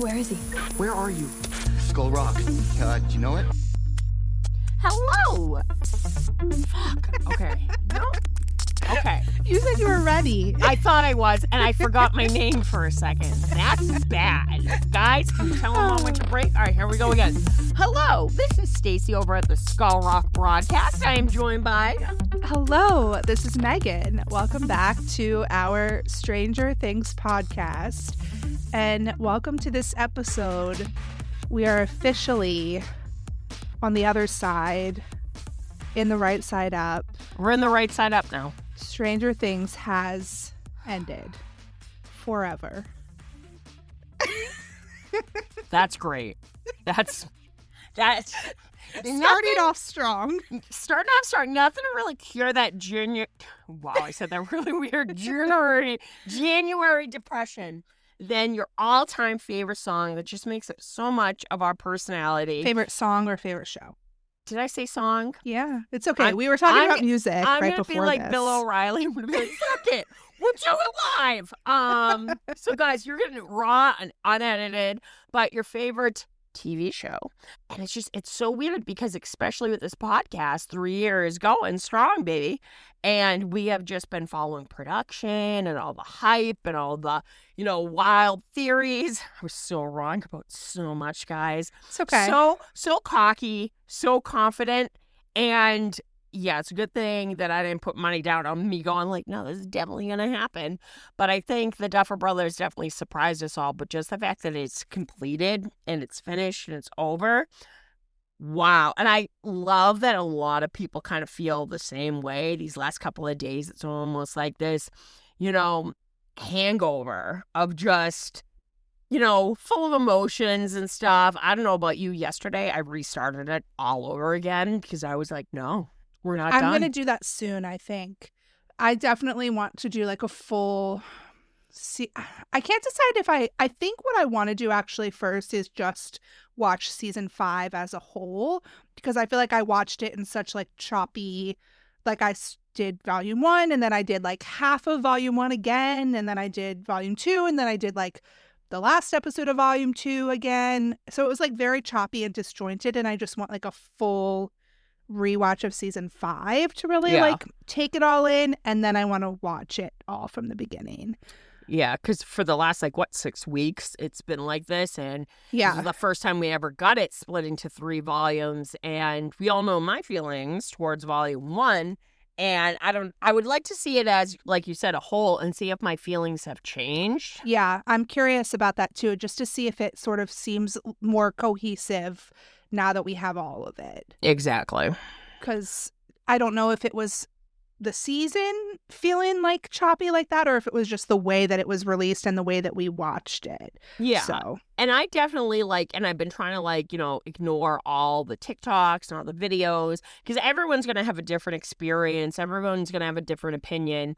Where is he? Where are you? Skull Rock. Do you know it? Hello. Fuck. Okay. No. Okay. You said you were ready. I thought I was, and I forgot my name for a second. That's bad. Guys, can you tell them how much a break? All right, here we go again. Hello, this is Stacy over at the Skull Rock broadcast. I am joined by... Hello, this is Megan. Welcome back to our Stranger Things podcast. And welcome to this episode. We are officially on the other side, in the right side up. We're in the right side up now. Stranger Things has ended forever. That's great. That's started off strong. Starting off strong. Nothing to really cure that wow, I said that really weird. January depression. Then your all-time favorite song that just makes up so much of our personality. Favorite song or favorite show? Did I say song? Yeah, it's okay. We were talking about music right before this. I'm going to be like Bill O'Reilly. I'm going to be like, fuck it. We'll do it live. So, guys, you're getting it raw and unedited, but your favorite TV show. And it's so weird because especially with this podcast, 3 years going strong, baby. And we have just been following production and all the hype and all the, wild theories. I was so wrong about so much, guys. It's okay. So cocky, so confident. And yeah, it's a good thing that I didn't put money down on me going like, no, this is definitely going to happen. But I think the Duffer Brothers definitely surprised us all. But just the fact that it's completed and it's finished and it's over. Wow. And I love that a lot of people kind of feel the same way these last couple of days. It's almost like this, hangover of just, full of emotions and stuff. I don't know about you. Yesterday, I restarted it all over again because I was like, no, we're not done. I'm going to do that soon, I think. I definitely want to do like a full... I can't decide if I think what I want to do actually first is just watch season 5 as a whole, because I feel like I watched it in such like choppy, like I did volume 1 and then I did like half of volume 1 again and then I did volume 2 and then I did like the last episode of volume 2 again. So it was like very choppy and disjointed, and I just want like a full rewatch of season 5 to really like take it all in, and then I want to watch it all from the beginning. Yeah, because for the last, 6 weeks, it's been like this. And yeah, this is the first time we ever got it split into 3 volumes. And we all know my feelings towards volume 1. And I would like to see it as, like you said, a whole and see if my feelings have changed. Yeah, I'm curious about that, too, just to see if it sort of seems more cohesive now that we have all of it. Exactly. Because I don't know if it was the season feeling like choppy like that, or if it was just the way that it was released and the way that we watched it. Yeah. So. And I definitely and I've been trying to ignore all the TikToks and all the videos, because everyone's going to have a different experience. Everyone's going to have a different opinion.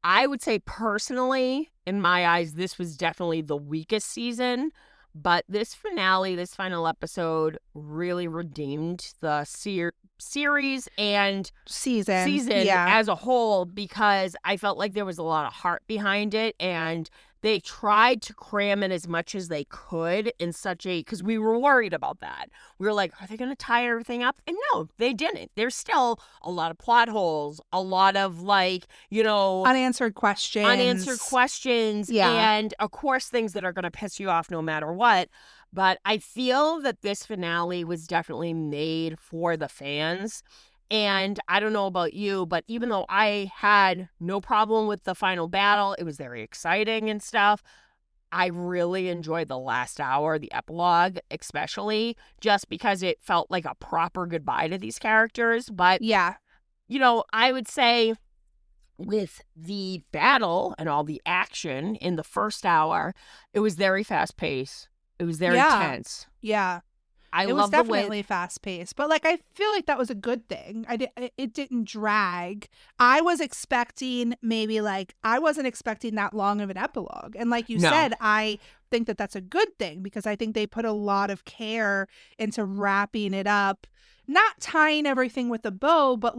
I would say personally, in my eyes, this was definitely the weakest season. But this finale, this final episode, really redeemed the series and season as a whole, because I felt like there was a lot of heart behind it, and they tried to cram in as much as they could in because we were worried about that. We were like, are they going to tie everything up? And no, they didn't. There's still a lot of plot holes, a lot of unanswered questions. Yeah. And of course, things that are going to piss you off no matter what. But I feel that this finale was definitely made for the fans. And I don't know about you, but even though I had no problem with the final battle, it was very exciting and stuff, I really enjoyed the last hour, the epilogue especially, just because it felt like a proper goodbye to these characters. But, yeah, I would say with the battle and all the action in the first hour, it was very fast-paced. It was very tense. Yeah. It was definitely fast paced, but I feel like that was a good thing. It didn't drag. I was expecting I wasn't expecting that long of an epilogue, and like you said, I think that that's a good thing, because I think they put a lot of care into wrapping it up, not tying everything with a bow, but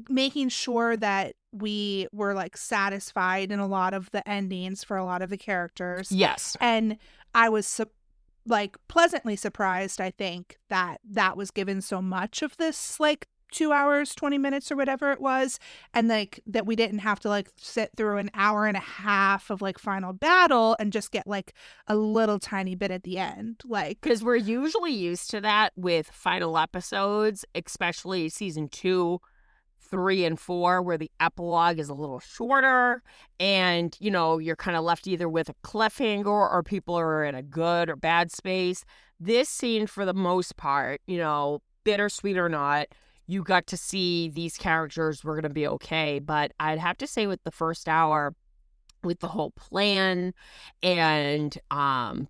making sure that we were like satisfied in a lot of the endings for a lot of the characters. Yes. And I was like pleasantly surprised, I think, that was given so much of this like 2 hours 20 minutes or whatever it was, and like that we didn't have to like sit through an hour and a half of like final battle and just get like a little tiny bit at the end, like, because we're usually used to that with final episodes, especially season 2, 3, and 4, where the epilogue is a little shorter and, you know, you're kind of left either with a cliffhanger or people are in a good or bad space. This scene, for the most part, you know, bittersweet or not, you got to see these characters were going to be okay. But I'd have to say with the first hour, with the whole plan and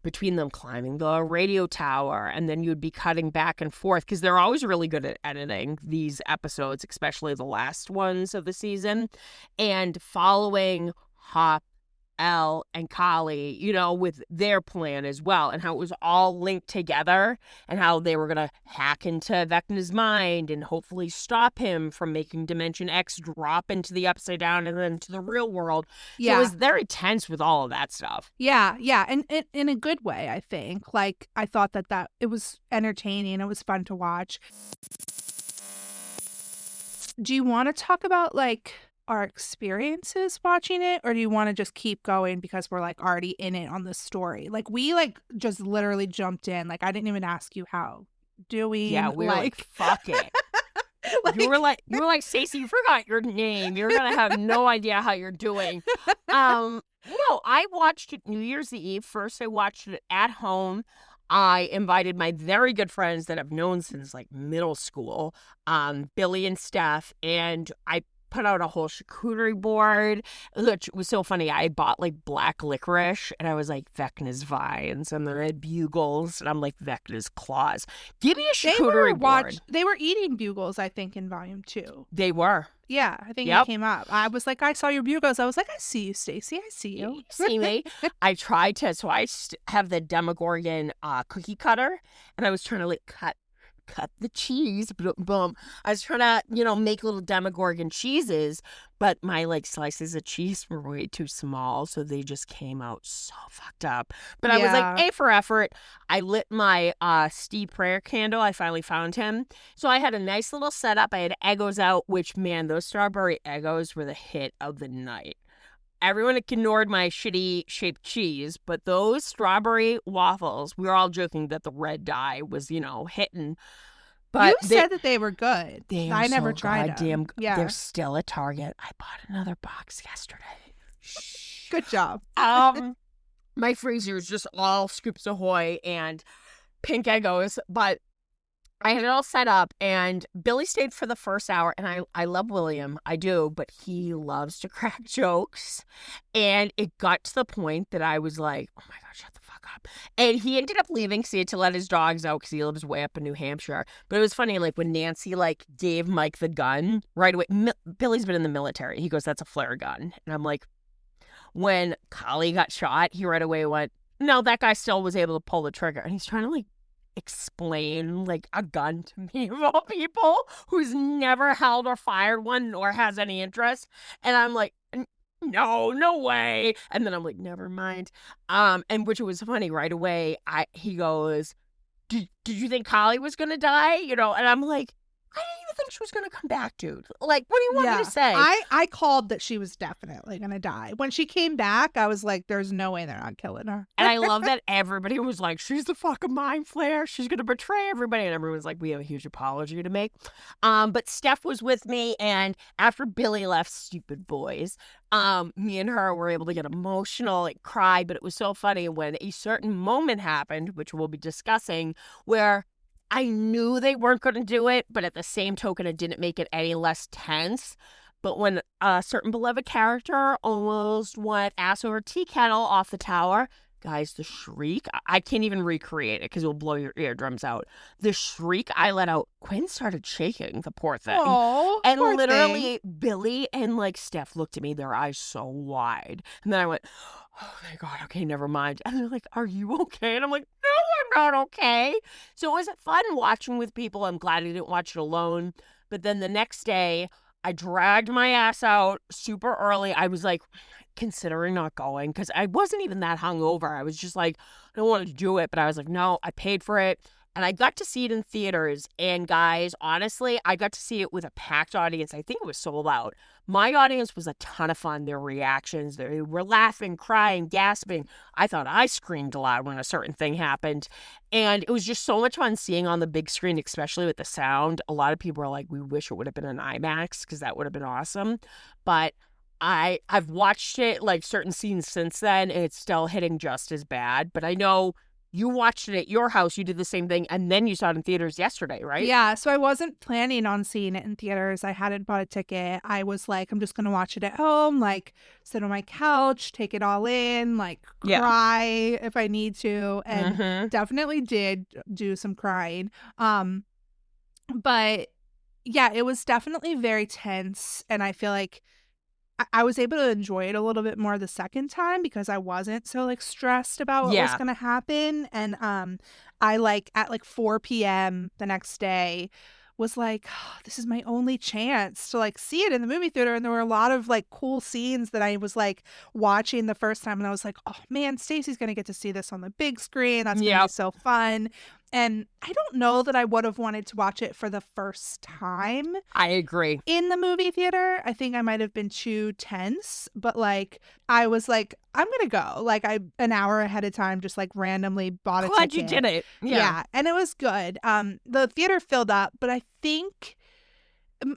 between them climbing the radio tower, and then you'd be cutting back and forth because they're always really good at editing these episodes, especially the last ones of the season, and following Hop, Elle, and Kali, you know, with their plan as well, and how it was all linked together, and how they were going to hack into Vecna's mind and hopefully stop him from making Dimension X drop into the Upside Down and then to the real world. yeah. So it was very tense with all of that stuff. Yeah, and in a good way, I think. Like, I thought that it was entertaining. It was fun to watch. Do you want to talk about, like, our experiences watching it, or do you want to just keep going because we're, like, already in it on the story? Like, we, like, just literally jumped in. Like, I didn't even ask you how doing. Yeah, we were like, fuck it. Like, you were like, Stacey, you forgot your name. You're gonna have no idea how you're doing. No, I watched it New Year's Eve. First, I watched it at home. I invited my very good friends that I've known since like middle school, Billy and Steph, and I put out a whole charcuterie board, which was so funny. I bought like black licorice, and I was like Vecna's vines, and then I had bugles, and I'm like Vecna's claws. Give me a charcuterie board. They were eating bugles, I think, in volume 2. They were. Yeah, I think Yep. it came up. I was like, I saw your bugles. I was like, I see you, Stacey. I see you. You see me? I tried to, so I have the Demogorgon cookie cutter, and I was trying to like cut the cheese, boom. I was trying to, you know, make little Demogorgon cheeses, but my like slices of cheese were way too small, so they just came out so fucked up. But I was like, A for effort. I lit my Steve Prayer candle. I finally found him. So I had a nice little setup. I had Eggos out, which, man, those strawberry Eggos were the hit of the night. Everyone ignored my shitty shaped cheese, but those strawberry waffles, we were all joking that the red dye was, you know, hitting. But you said that they were good. I never tried goddamn, them. Yeah. They're still at Target. I bought another box yesterday. Good job. My freezer is just all Scoops Ahoy and pink Eggos, but I had it all set up, and Billy stayed for the first hour, and I love William. I do, but he loves to crack jokes. And it got to the point that I was like, oh my God, shut the fuck up. And he ended up leaving because he had to let his dogs out because he lives way up in New Hampshire. But it was funny, like when Nancy like gave Mike the gun right away. Billy's been in the military. He goes, that's a flare gun. And I'm like, when Kali got shot, he right away went, no, that guy still was able to pull the trigger. And he's trying to like explain like a gun to me of all people who's never held or fired one nor has any interest, and I'm like, no way. And then I'm like, never mind. And which was funny right away. He goes, did you think Kali was gonna die, you know? And I'm like, I didn't even think she was going to come back, dude. Like, what do you want me to say? I called that she was definitely going to die. When she came back, I was like, there's no way they're not killing her. And I love that everybody was like, she's the fucking mind flayer. She's going to betray everybody. And everyone's like, we have a huge apology to make. But Steph was with me. And after Billy left, stupid boys, me and her were able to get emotional, like cry. But it was so funny when a certain moment happened, which we'll be discussing, where I knew they weren't going to do it, but at the same token, it didn't make it any less tense. But when a certain beloved character almost went ass over tea kettle off the tower, guys, the shriek, I can't even recreate it because it will blow your eardrums out. The shriek I let out, Quinn started shaking, the poor thing. Oh, and literally, Billy and like Steph looked at me, their eyes so wide. And then I went, oh my God, okay, never mind. And they're like, are you okay? And I'm like, no, I'm not okay. So it was fun watching with people. I'm glad I didn't watch it alone. But then the next day, I dragged my ass out super early. I was like considering not going because I wasn't even that hungover. I was just like, I don't want to do it. But I was like, no, I paid for it. And I got to see it in theaters. And guys, honestly, I got to see it with a packed audience. I think it was sold out. My audience was a ton of fun. Their reactions, they were laughing, crying, gasping. I thought I screamed aloud when a certain thing happened. And it was just so much fun seeing on the big screen, especially with the sound. A lot of people were like, we wish it would have been an IMAX because that would have been awesome. But I've watched it, like certain scenes since then, and it's still hitting just as bad. But I know you watched it at your house. You did the same thing, and then you saw it in theaters yesterday, right? Yeah, so I wasn't planning on seeing it in theaters. I hadn't bought a ticket. I was like, I'm just going to watch it at home, like sit on my couch, take it all in, like cry if I need to, and definitely did do some crying. But yeah, it was definitely very tense, and I feel like I was able to enjoy it a little bit more the second time because I wasn't so like stressed about what was going to happen. And I like at like 4 p.m. the next day was like, oh, this is my only chance to like see it in the movie theater. And there were a lot of like cool scenes that I was like watching the first time. And I was like, oh man, Stacey's going to get to see this on the big screen. That's going to be so fun. And I don't know that I would have wanted to watch it for the first time. I agree. In the movie theater, I think I might have been too tense, but like I was like, I'm gonna go. Like I an hour ahead of time just like randomly bought a ticket. Glad you did it. Yeah, and it was good. The theater filled up, but I think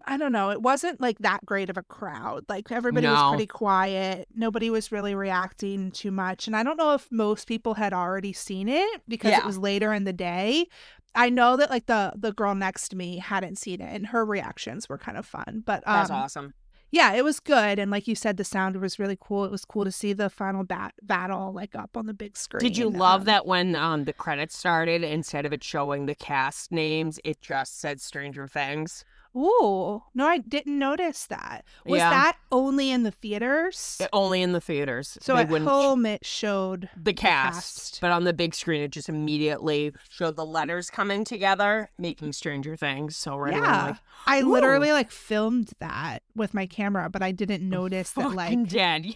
I don't know, it wasn't like that great of a crowd. Like everybody was pretty quiet. Nobody was really reacting too much. And I don't know if most people had already seen it because it was later in the day. I know that like the girl next to me hadn't seen it and her reactions were kind of fun. But that's awesome. Yeah, it was good. And like you said, the sound was really cool. It was cool to see the final battle like up on the big screen. Did you love that when the credits started, instead of it showing the cast names, it just said Stranger Things? Ooh, no, I didn't notice that. Was that only in the theaters? Only in the theaters. So at home it showed the cast, but on the big screen it just immediately showed the letters coming together, making Stranger Things. So right away, like, I literally like filmed that with my camera, but I didn't notice that like dead.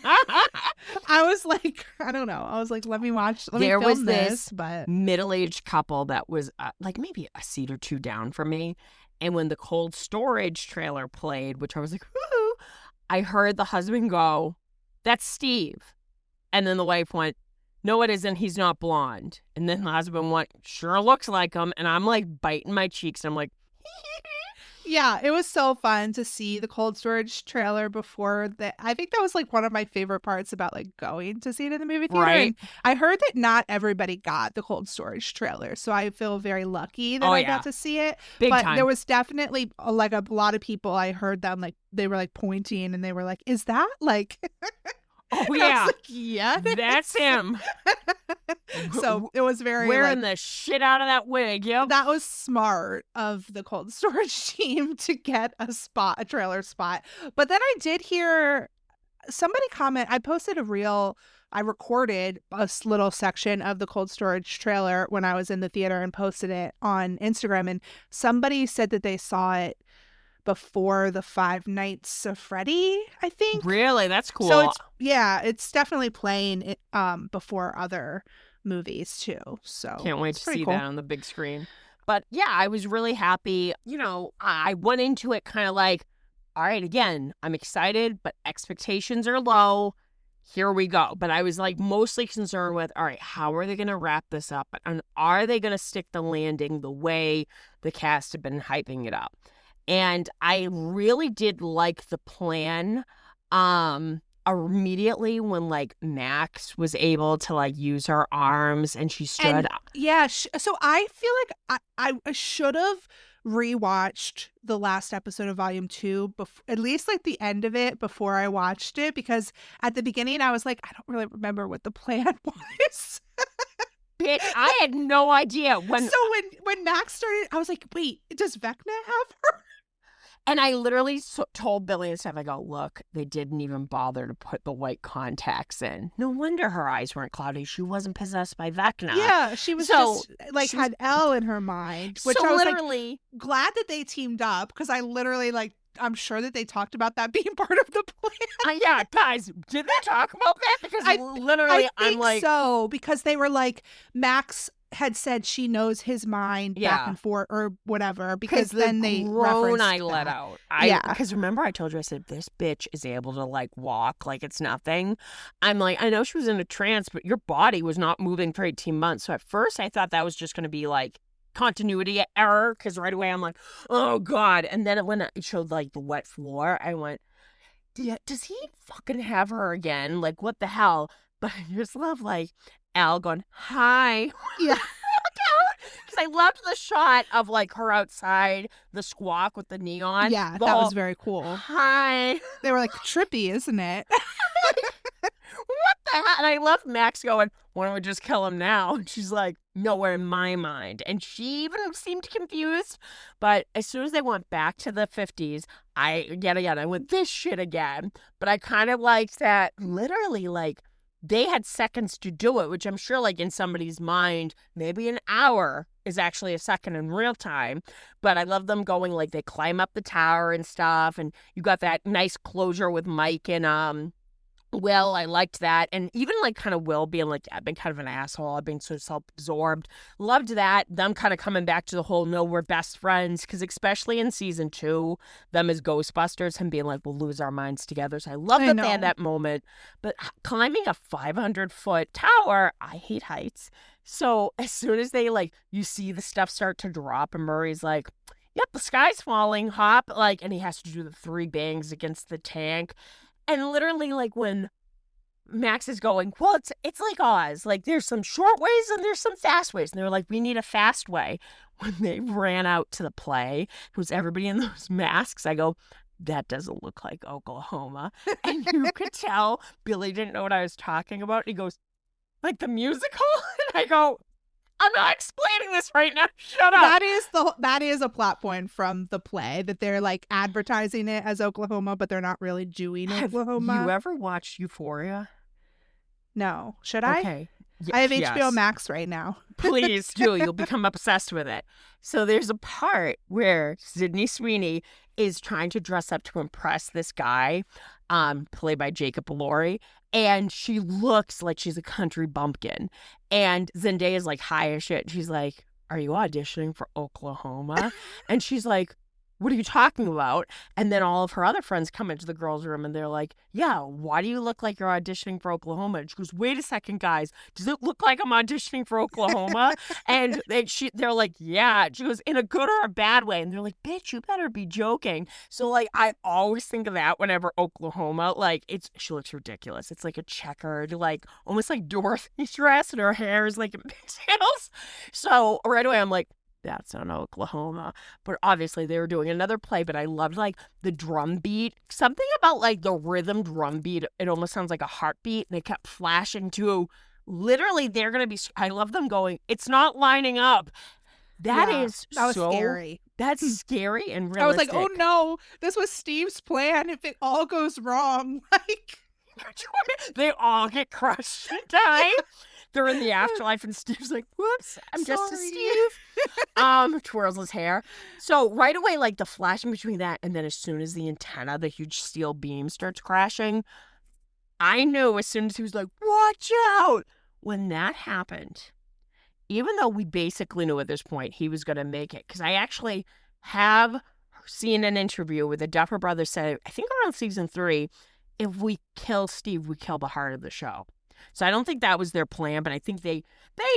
I was like, I don't know. I was like, let me there film was this, this but middle-aged couple that was like maybe a seat or two down from me. And when the cold storage trailer played, which I was like, woo, I heard the husband go, that's Steve. And then the wife went, no, it isn't. He's not blonde. And then the husband went, sure looks like him. And I'm like biting my cheeks. I'm like, yeah, it was so fun to see the cold storage trailer before that. I think that was like one of my favorite parts about like going to see it in the movie theater. Right. And I heard that not everybody got the cold storage trailer, so I feel very lucky that I got to see it. Big but time. There was definitely like a lot of people. I heard them like they were like pointing and they were like, "Is that like?" Oh yeah, like, yeah, that's him. So it was very wearing the shit out of that wig. Yep, that was smart of the cold storage team to get a trailer spot. But then I did hear somebody comment. I posted a reel. I recorded a little section of the cold storage trailer when I was in the theater and posted it on Instagram. And somebody said that they saw it before the Five Nights at Freddy, I think. Really? That's cool. So it's definitely playing it before other movies too. So can't wait to see that on the big screen. But yeah, I was really happy. You know, I went into it kind of like, all right, again, I'm excited, but expectations are low. Here we go. But I was like mostly concerned with, all right, how are they going to wrap this up? And are they going to stick the landing the way the cast had been hyping it up? And I really did like the plan immediately when like Max was able to like use her arms and she stood. So I feel like I should have rewatched the last episode of Volume 2, at least like the end of it before I watched it, because at the beginning I was like, I don't really remember what the plan was. Bitch, I had no idea. So when Max started, I was like, wait, does Vecna have her? And I literally told Billy and Steph, I go, look, they didn't even bother to put the white contacts in. No wonder her eyes weren't cloudy. She wasn't possessed by Vecna. Yeah, she was just had Elle in her mind. Which I was literally like, glad that they teamed up, because I literally like I'm sure that they talked about that being part of the plan. Yeah, guys, did they talk about that? Because literally, I I'm think like, so, because they were like, Max had said she knows his mind back Yeah. and forth or whatever, because the then they groan referenced I let that. out. Yeah. Because remember I told you, I said, this bitch is able to like walk like it's nothing. I'm like, I know she was in a trance, but your body was not moving for 18 months. So at first I thought that was just going to be like continuity error, because right away I'm like, oh God. And then when it showed like the wet floor, I went, does he fucking have her again? Like, what the hell? But I just love like Al going, hi. Yeah. Because I loved the shot of like her outside the squawk with the neon. Yeah, The that whole, was very cool. hi. They were like, trippy, isn't it? What the hell? And I love Max going, why don't we just kill him now? And she's like, nowhere in my mind. And she even seemed confused. But as soon as they went back to the 50s, I went, this shit again. But I kind of liked that literally, like, they had seconds to do it, which I'm sure, like, in somebody's mind, maybe an hour is actually a second in real time. But I love them going, like, they climb up the tower and stuff. And you got that nice closure with Mike and Will. I liked that. And even like kind of Will being like, I've been kind of an asshole. I've been so self-absorbed. Loved that. Them kind of coming back to the whole, no, we're best friends. Because especially in season 2, them as Ghostbusters, him being like, we'll lose our minds together. So I love that they had that moment. But climbing a 500-foot tower, I hate heights. So as soon as they like, you see the stuff start to drop and Murray's like, yep, the sky's falling, hop. Like, and he has to do the 3 bangs against the tank. And literally, like, when Max is going, well, it's like Oz. Like, there's some short ways and there's some fast ways. And they were like, we need a fast way. When they ran out to the play, it was everybody in those masks. I go, that doesn't look like Oklahoma. And you could tell Billy didn't know what I was talking about. He goes, like the musical? And I go, I'm not explaining this right now. Shut up. That is a plot point from the play, that they're like advertising it as Oklahoma, but they're not really doing Oklahoma. Have you ever watched Euphoria? No. Should I? Okay. I have HBO Yes. Max right now. Please do. You'll become obsessed with it. So there's a part where Sydney Sweeney is trying to dress up to impress this guy, played by Jacob Elordi, and she looks like she's a country bumpkin. And Zendaya's like high as shit. She's like, are you auditioning for Oklahoma? And she's like, what are you talking about? And then all of her other friends come into the girls' room and they're like, yeah, why do you look like you're auditioning for Oklahoma? And she goes, wait a second, guys. Does it look like I'm auditioning for Oklahoma? And they're like, yeah. She goes, in a good or a bad way. And they're like, bitch, you better be joking. So, like, I always think of that whenever Oklahoma, like, she looks ridiculous. It's like a checkered, like, almost like Dorothy's dress, and her hair is like in pigtails. So right away, I'm like, that's on Oklahoma. But obviously they were doing another play, but I loved like the drum beat. Something about like the rhythm drum beat. It almost sounds like a heartbeat. And they kept flashing to literally they're going to be, I love them going, it's not lining up. That was scary. That's scary and realistic. I was like, oh no, this was Steve's plan. If it all goes wrong, like. They all get crushed and die. They're in the afterlife, and Steve's like, whoops, I'm just a Steve. Twirls his hair. So right away, like the flashing between that, and then as soon as the antenna, the huge steel beam starts crashing, I knew as soon as he was like, watch out. When that happened, even though we basically knew at this point he was going to make it, because I actually have seen an interview where the Duffer Brothers said, I think around season 3, if we kill Steve, we kill the heart of the show. So I don't think that was their plan, but I think they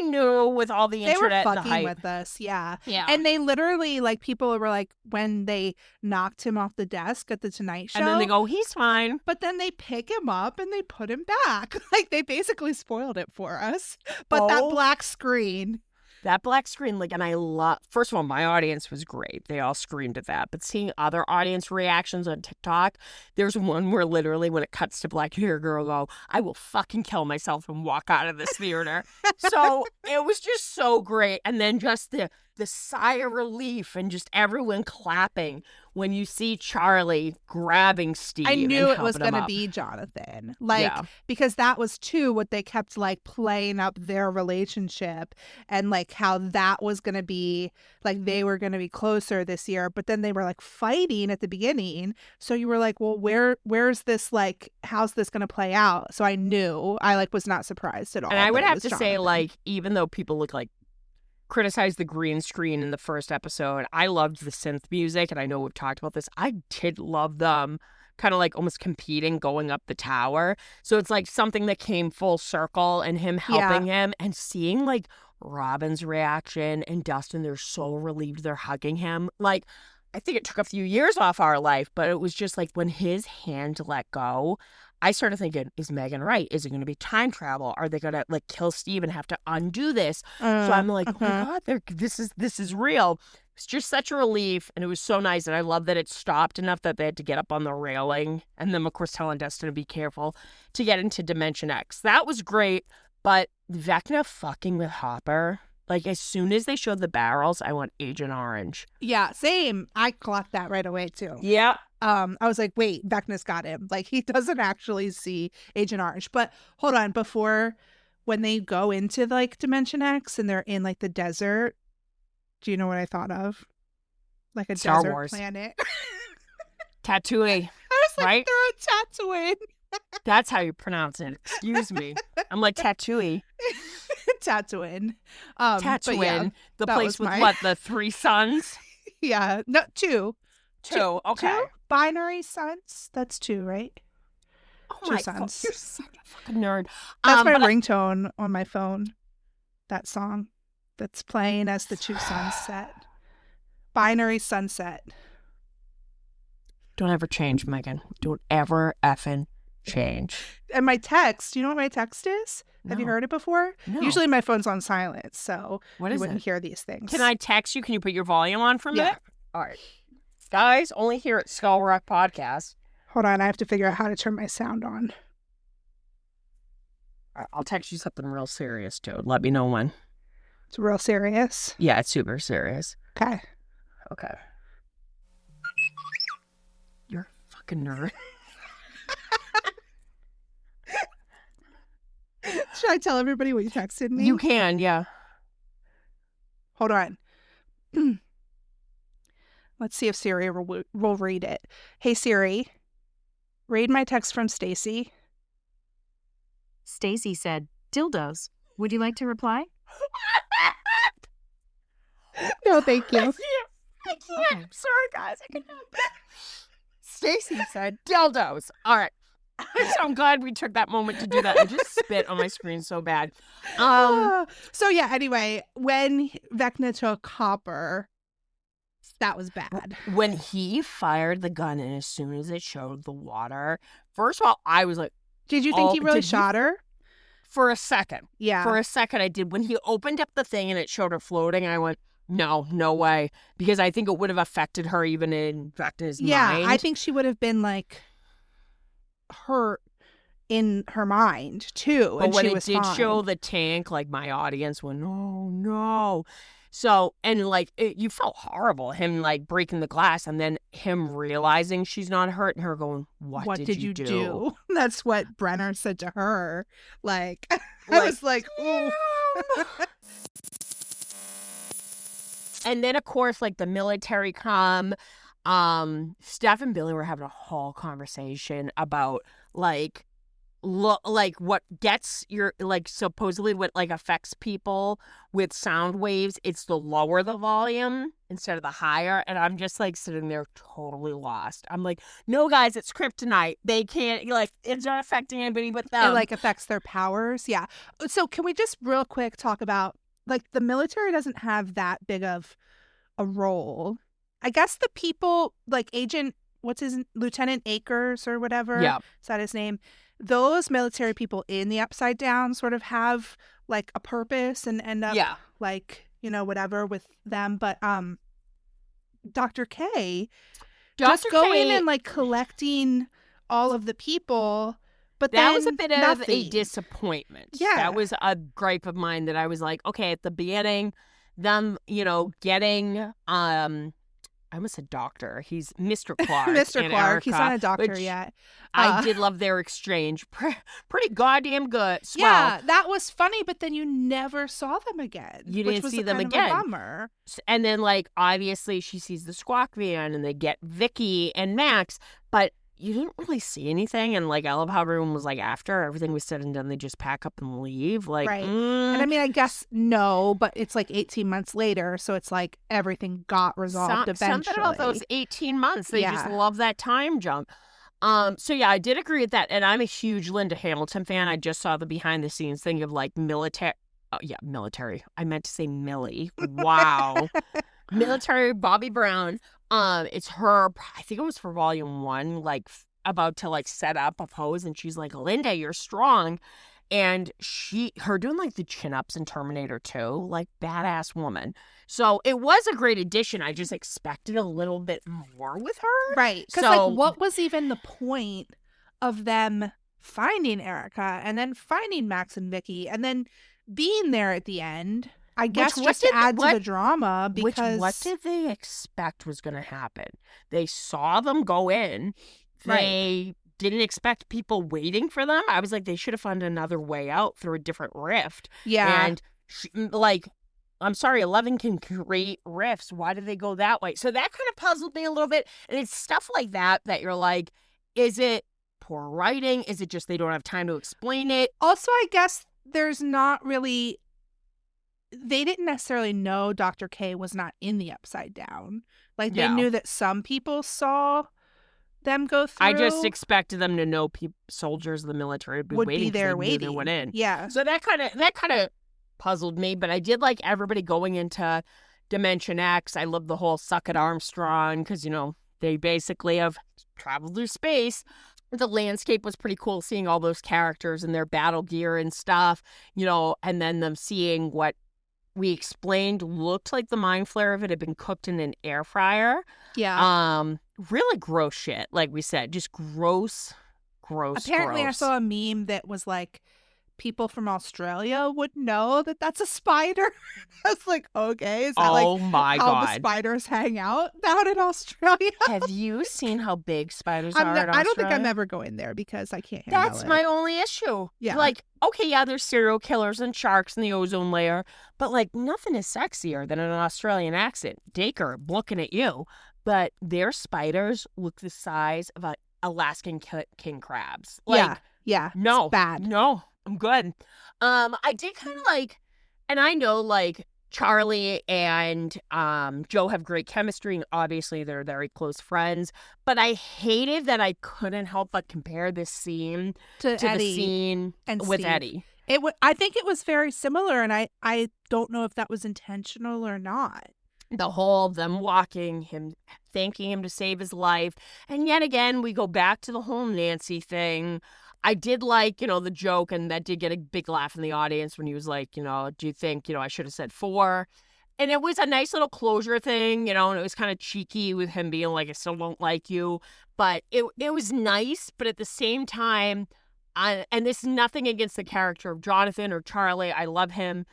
knew with all the internet, they were fucking the hype. with us, yeah. And they literally, like, people were like, when they knocked him off the desk at the Tonight Show, and then they go, he's fine. But then they pick him up and they put him back. Like, they basically spoiled it for us. But that black screen. That black screen, like, and I love, first of all, my audience was great. They all screamed at that. But seeing other audience reactions on TikTok, there's one where literally when it cuts to black, you hear a girl go, I will fucking kill myself and walk out of this theater. So it was just so great. And then just the the sigh of relief and just everyone clapping when you see Charlie grabbing Steve. I knew and it was going to be Jonathan. Like, because that was too what they kept like playing up their relationship and like how that was going to be like they were going to be closer this year. But then they were like fighting at the beginning. So you were like, well, where's this like, how's this going to play out? So I knew I like was not surprised at all. And I would that it have was to say, Jonathan. like, even though people look like criticize the green screen in the first episode, I loved the synth music, and I know we've talked about this. I did love them kind of like almost competing going up the tower. So it's like something that came full circle and him helping him and seeing like Robin's reaction and Dustin, they're so relieved they're hugging him. Like, I think it took a few years off our life, but it was just like when his hand let go, I started thinking, is Megan right? Is it going to be time travel? Are they going to like kill Steve and have to undo this? So I'm like, oh my God, this is real. It's just such a relief. And it was so nice. And I love that it stopped enough that they had to get up on the railing. And then, of course, telling Dustin to be careful to get into Dimension X. That was great. But Vecna fucking with Hopper, like as soon as they showed the barrels, I went Agent Orange. Yeah, same. I clocked that right away too. Yeah. I was like, wait, Vecna's got him. Like, he doesn't actually see Agent Orange. But hold on, before, when they go into, like, Dimension X and they're in, like, the desert, do you know what I thought of? Like a Star desert Wars. planet. Tatooine. I was like, right? they're a Tatooine. That's how you pronounce it. Excuse me. I'm like, Tatooine. Tatooine. Tatooine. Yeah, the place with, what, the 3 suns? Yeah. No, 2. 2. Okay. 2 binary suns. That's 2, right? Oh 2 my suns. God, you're such a fucking nerd. That's my ringtone on my phone. That song that's playing as the 2 suns set. Binary sunset. Don't ever change, Megan. Don't ever effing change. And my text, you know what my text is? No. Have you heard it before? No. Usually my phone's on silent, so What you is wouldn't it? hear these things. Can I text you? Can you put your volume on for a Yeah. minute? All right. Guys, only here at Skull Rock Podcast. Hold on, I have to figure out how to turn my sound on. I'll text you something real serious, too. Let me know when. It's real serious. Yeah, it's super serious. Okay. Okay. You're a fucking nerd. Should I tell everybody what you texted me? You can, yeah. Hold on. Let's see if Siri will read it. Hey, Siri, read my text from Stacy. Stacy said, dildos. Would you like to reply? No, thank you. I can't. Okay. Sorry, guys. I can help it. Stacy said dildos. All right. So I'm glad we took that moment to do that. I just spit on my screen so bad. So yeah, anyway, when Vecna took Hopper, that was bad. When he fired the gun and as soon as it showed the water, first of all, I was like, Did you think he really did shot her? For a second. Yeah. For a second, I did. When he opened up the thing and it showed her floating, I went, no way. Because I think it would have affected her even in Vecna's mind. I think she would have been like hurt in her mind too. But and when she it was did fine. show the tank, like my audience went, oh no. So, and like, you felt horrible, him like breaking the glass and then him realizing she's not hurt and her going, what did you do? That's what Brenner said to her. Like, I was like, ooh. And then, of course, like the military come. Steph and Billy were having a whole conversation about like what gets your like supposedly what like affects people with sound waves. It's the lower the volume instead of the higher, and I'm just like sitting there totally lost. I'm like, no, guys, it's kryptonite. They can't like it's not affecting anybody but them. It like affects their powers. Yeah. So can we just real quick talk about like the military doesn't have that big of a role. I guess the people like Lieutenant Akers or whatever. Yeah. Is that his name? Those military people in the Upside Down sort of have like a purpose and end up like, you know, whatever with them. But Dr. K just going and like collecting all of the people. But that then was a bit nothing. of a disappointment. Yeah. That was a gripe of mine that I was like, okay, at the beginning, them, getting I almost said doctor. He's Mr. Clark. Mr. and Clark. Erica, He's not a doctor which yet. I did love their exchange. Pretty goddamn good. Swell. Yeah, that was funny, but then you never saw them again. You which didn't was see them kind again. Of a bummer. And then, obviously she sees the squawk van and they get Vicky and Max, but you didn't really see anything. And, I love how everyone was after everything was said and done, they just pack up and leave. Right. And I mean, I guess no, but it's 18 months later. So it's everything got resolved eventually. Something about those 18 months. They just love that time jump. So yeah, I did agree with that. And I'm a huge Linda Hamilton fan. I just saw the behind the scenes thing of military. Oh, yeah, military. I meant to say Millie. Wow. Military Bobby Brown. It's her, I think it was for volume 1, about to set up a pose, and she's like, Linda, you're strong. And her doing the chin-ups in Terminator 2, badass woman. So it was a great addition. I just expected a little bit more with her. Right. Because what was even the point of them finding Erica and then finding Max and Vicky and then being there at the end? I guess just to add to the drama, because... what did they expect was going to happen? They saw them go in. They didn't expect people waiting for them. I was like, they should have found another way out through a different rift. Yeah. And, I'm sorry, 11 can create rifts. Why did they go that way? So that kind of puzzled me a little bit. And it's stuff like that you're like, is it poor writing? Is it just they don't have time to explain it? Also, I guess there's not really... They didn't necessarily know Dr. K was not in the Upside Down. They knew that some people saw them go through. I just expected them to know soldiers of the military would be there waiting. They went in. Yeah. So that kind of puzzled me, but I did like everybody going into Dimension X. I love the whole Suck It Armstrong because, they basically have traveled through space. The landscape was pretty cool, seeing all those characters and their battle gear and stuff, and then them seeing what we explained looked like the mind flare of it had been cooked in an air fryer. Yeah. Really gross shit, like we said. Just gross. Apparently, I saw a meme that was people from Australia would know that that's a spider. I was like, okay, is that my how God. the spiders hang out down in Australia? Have you seen how big spiders are in Australia? I don't think I'm ever going there because I can't handle That's my only issue. Yeah. Okay, yeah, there's serial killers and sharks in the ozone layer, but nothing is sexier than an Australian accent. Dacre, looking at you. But their spiders look the size of Alaskan king crabs. Yeah. No. It's bad. No. I'm good. I did kind of and I know Charlie and Joe have great chemistry, and obviously they're very close friends. But I hated that I couldn't help but compare this scene to the scene with Steve. Eddie. I think it was very similar, and I don't know if that was intentional or not. The whole of them walking, him thanking him to save his life, and yet again we go back to the whole Nancy thing. I did like, the joke, and that did get a big laugh in the audience when he was like, do you think, I should have said 4? And it was a nice little closure thing, and it was kind of cheeky with him being like, I still don't like you. But it was nice, but at the same time, and this is nothing against the character of Jonathan or Charlie. I love him.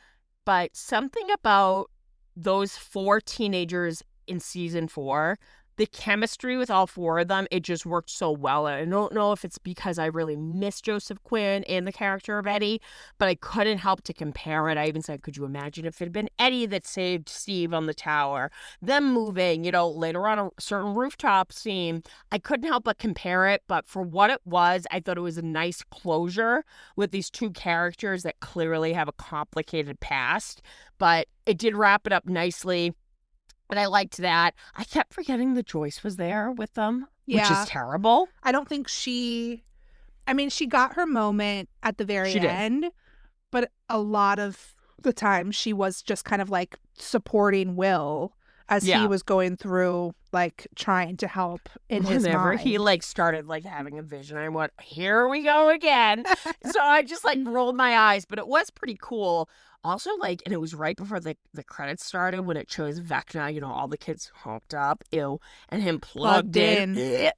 But something about those 4 teenagers in season 4, the chemistry with all 4 of them, it just worked so well. And I don't know if it's because I really miss Joseph Quinn and the character of Eddie, but I couldn't help to compare it. I even said, could you imagine if it had been Eddie that saved Steve on the tower? Them moving, later on a certain rooftop scene. I couldn't help but compare it, but for what it was, I thought it was a nice closure with these 2 characters that clearly have a complicated past, but it did wrap it up nicely. And I liked that. I kept forgetting that Joyce was there with them, which is terrible. I don't think she got her moment at the very end, but a lot of the time she was just kind of supporting Will as he was going through trying to help in his mind. Whenever he started having a vision, I went, here we go again. So I just rolled my eyes, but it was pretty cool. Also, and it was right before the credits started when it shows Vecna, all the kids hopped up, and him plugged in.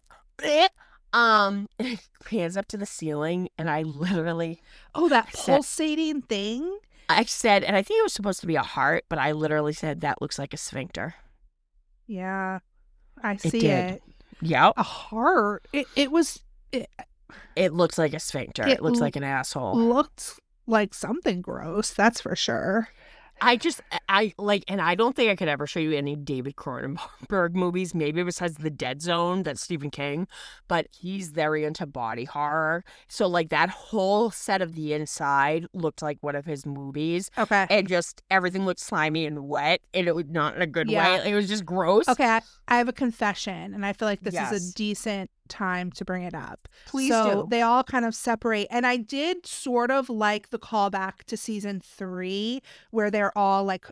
Hands up to the ceiling, and I literally... Oh, that pulsating thing? I said, and I think it was supposed to be a heart, but I literally said that looks like a sphincter. Yeah, I It see did. it. Yep. A heart. It looks like a sphincter. It It looks like an asshole. looked like something gross, that's for sure. I like, and I don't think I could ever show you any David Cronenberg movies, maybe besides The Dead Zone, that's Stephen King, but he's very into body horror. So, like, that whole set of the inside looked like one of his movies. Okay. And just everything looked slimy and wet, and it was not in a good Yeah. way. It was just gross. Okay, I have a confession, and I feel like this is Yes. a decent time to bring it up. Please so do. they all kind of separate, and I did sort of like the callback to season 3 where they're all like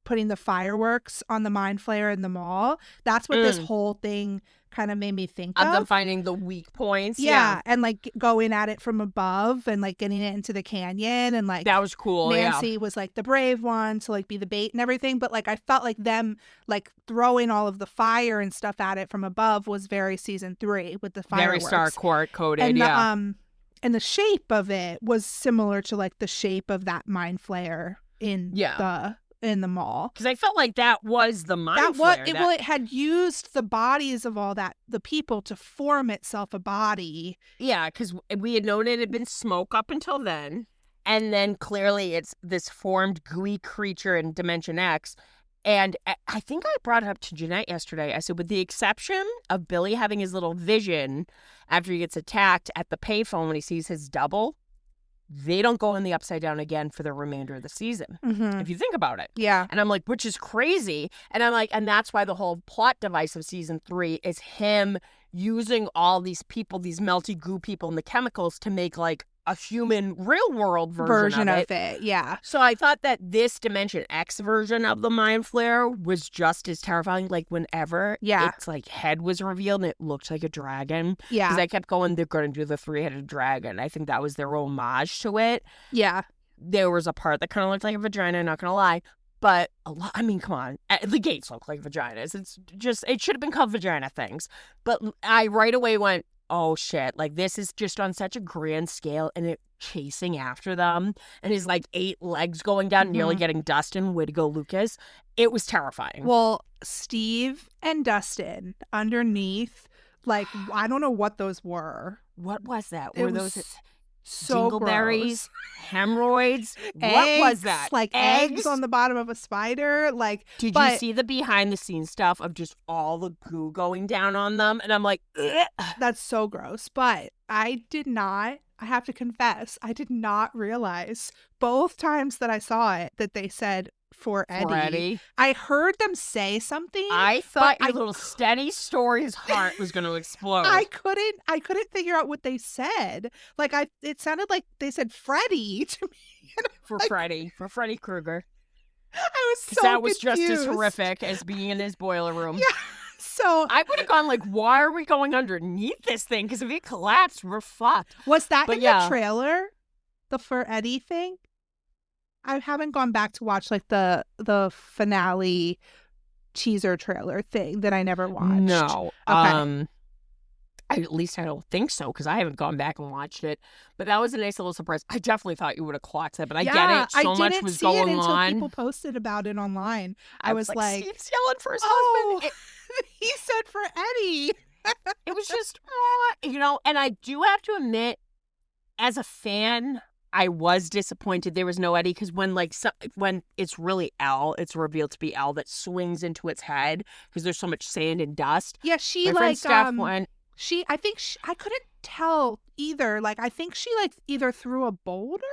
putting the fireworks on the mind flayer in the mall. That's what this whole thing kind of made me think Of of. them finding the weak points. Yeah, and like going at it from above and like getting it into the canyon, and like That was cool. Nancy was like the brave one to like be the bait and everything, but like I felt like them like throwing all of the fire and stuff at it from above was very season 3 with the Very fireworks. Star coded. And Yeah. And the shape of it was similar to like the shape of that mind flayer in the mall. Because I felt like that was the mind flare. Well, it had used the bodies of the people to form itself a body. Yeah, because we had known it had been smoke up until then. And then clearly it's this formed gooey creature in Dimension X. And I think I brought it up to Jeanette yesterday. I said, with the exception of Billy having his little vision after he gets attacked at the payphone when he sees his double, they don't go in the Upside Down again for the remainder of the season, if you think about it. Yeah. And I'm like, which is crazy. And I'm like, and that's why the whole plot device of season 3 is him using all these people, these melty goo people and the chemicals to make like a human real world version of it. Yeah. So I thought that this Dimension X version of the mind flare was just as terrifying. Like whenever its like head was revealed and it looked like a dragon. Yeah. Because I kept going, they're going to do the 3-headed dragon. I think that was their homage to it. Yeah. There was a part that kind of looked like a vagina, not going to lie. But I mean, come on. The gates look like vaginas. It's just, it should have been called vagina things. But I right away went, oh shit, like this is just on such a grand scale and it chasing after them and his like 8 legs going down, nearly getting Dustin. Way to go, Lucas. It was terrifying. Well, Steve and Dustin underneath, like, I don't know what those were. What was that? It Were was those so dingleberries, hemorrhoids? Eggs, What was that? Like eggs on the bottom of a spider. Like, Did you see the behind the scenes stuff of just all the goo going down on them? And I'm like, ugh. That's so gross. But I have to confess, I did not realize both times that I saw it that they said for Eddie. I heard them say something. I thought your little steady story's heart was going to explode. I couldn't figure out what they said. Like it sounded like they said Freddy to me. For Freddy Krueger. I was so that was confused. just as horrific as being in his boiler room. Yeah. So I would have gone like, why are we going underneath this thing? Because if it collapsed, we're fucked. Was that in the trailer? The For Eddie thing? I haven't gone back to watch like the finale teaser trailer thing that I never watched. No. Okay. At least I don't think so because I haven't gone back and watched it. But that was a nice little surprise. I definitely thought you would have clocked that, but I get it. So much was going I didn't see it on. until people posted about it online. I was like, Steve's yelling for his husband. He said for Eddie. It was just, and I do have to admit, as a fan, I was disappointed there was no Eddie because when it's really Elle, it's revealed to be Elle that swings into its head because there's so much sand and dust. Yeah, she My friend Steph went. I couldn't tell either. Like, I think she like either threw a boulder.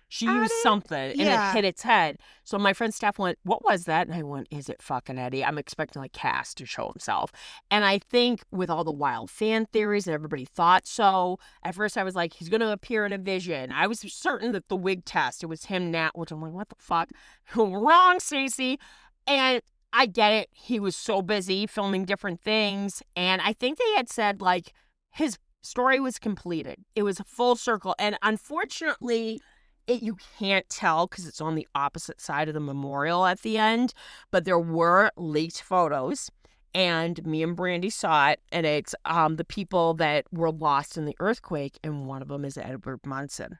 She used something and it hit its head. So my friend Steph went, what was that? And I went, is it fucking Eddie? I'm expecting like Cass to show himself. And I think with all the wild fan theories and everybody thought so, at first I was like, he's going to appear in a vision. I was certain that the wig test, it was him now, which I'm like, what the fuck? Wrong, Stacey. And I get it. He was so busy filming different things. And I think they had said like his story was completed. It was a full circle. And unfortunately, you can't tell because it's on the opposite side of the memorial at the end, but there were leaked photos, and me and Brandy saw it, and it's the people that were lost in the earthquake, and one of them is Edward Munson.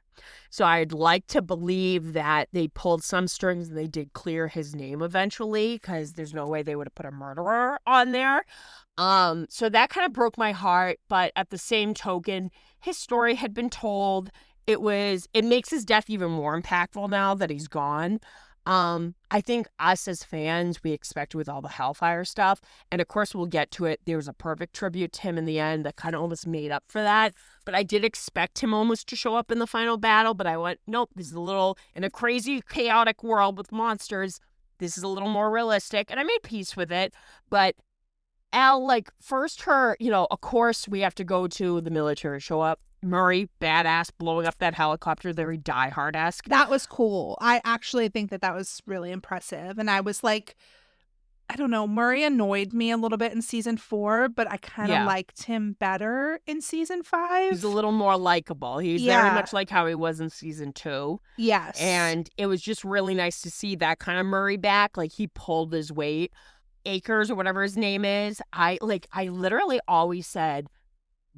So I'd like to believe that they pulled some strings and they did clear his name eventually, because there's no way they would have put a murderer on there. So that kind of broke my heart, but at the same token, his story had been told. It makes his death even more impactful now that he's gone. I think us as fans, we expect with all the Hellfire stuff, and of course we'll get to it. There was a perfect tribute to him in the end that kind of almost made up for that. But I did expect him almost to show up in the final battle, but I went, nope, this is a little, in a crazy, chaotic world with monsters, this is a little more realistic, and I made peace with it. But Al, like, first her, of course we have to go to the military show up. Murray, badass, blowing up that helicopter, very Die Hard-esque. That was cool. I actually think that was really impressive. And I was like, I don't know, Murray annoyed me a little bit in season 4, but I kind of liked him better in season 5. He's a little more likable. He's very much like how he was in season 2. Yes. And it was just really nice to see that kind of Murray back. Like, he pulled his weight. Akers, or whatever his name is, I literally always said,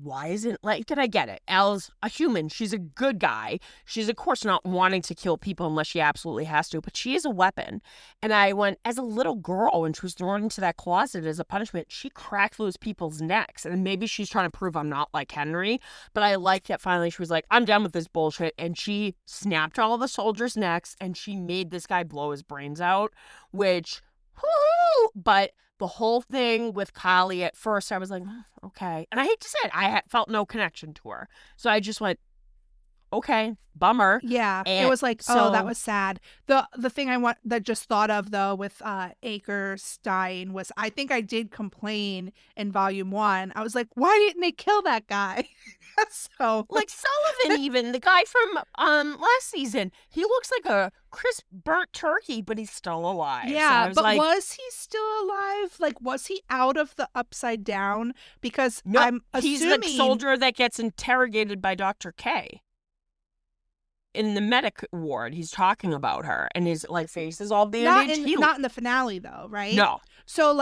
why isn't, did I get it? Elle's a human. She's a good guy. She's, of course, not wanting to kill people unless she absolutely has to, but she is a weapon. And I went, as a little girl, when she was thrown into that closet as a punishment, she cracked those people's necks. And maybe she's trying to prove I'm not like Henry, but I liked that finally she was like, I'm done with this bullshit. And she snapped all the soldiers' necks, and she made this guy blow his brains out, which, whoo! But the whole thing with Kali, at first, I was like, okay. And I hate to say it, I felt no connection to her. So I just went, okay, bummer. Yeah, and it was like, oh, that was sad. The thing that just thought of, though, with Akers dying was, I think I did complain in volume 1. I was like, why didn't they kill that guy? So, like Sullivan, even the guy from last season, he looks like a crisp burnt turkey, but he's still alive. Yeah, so but was he still alive? Like, was he out of the Upside Down? Because no, I'm assuming he's the soldier that gets interrogated by Dr. K. In the medic ward, he's talking about her, and his face is all bandaged. Not in the finale, though, right? No. So,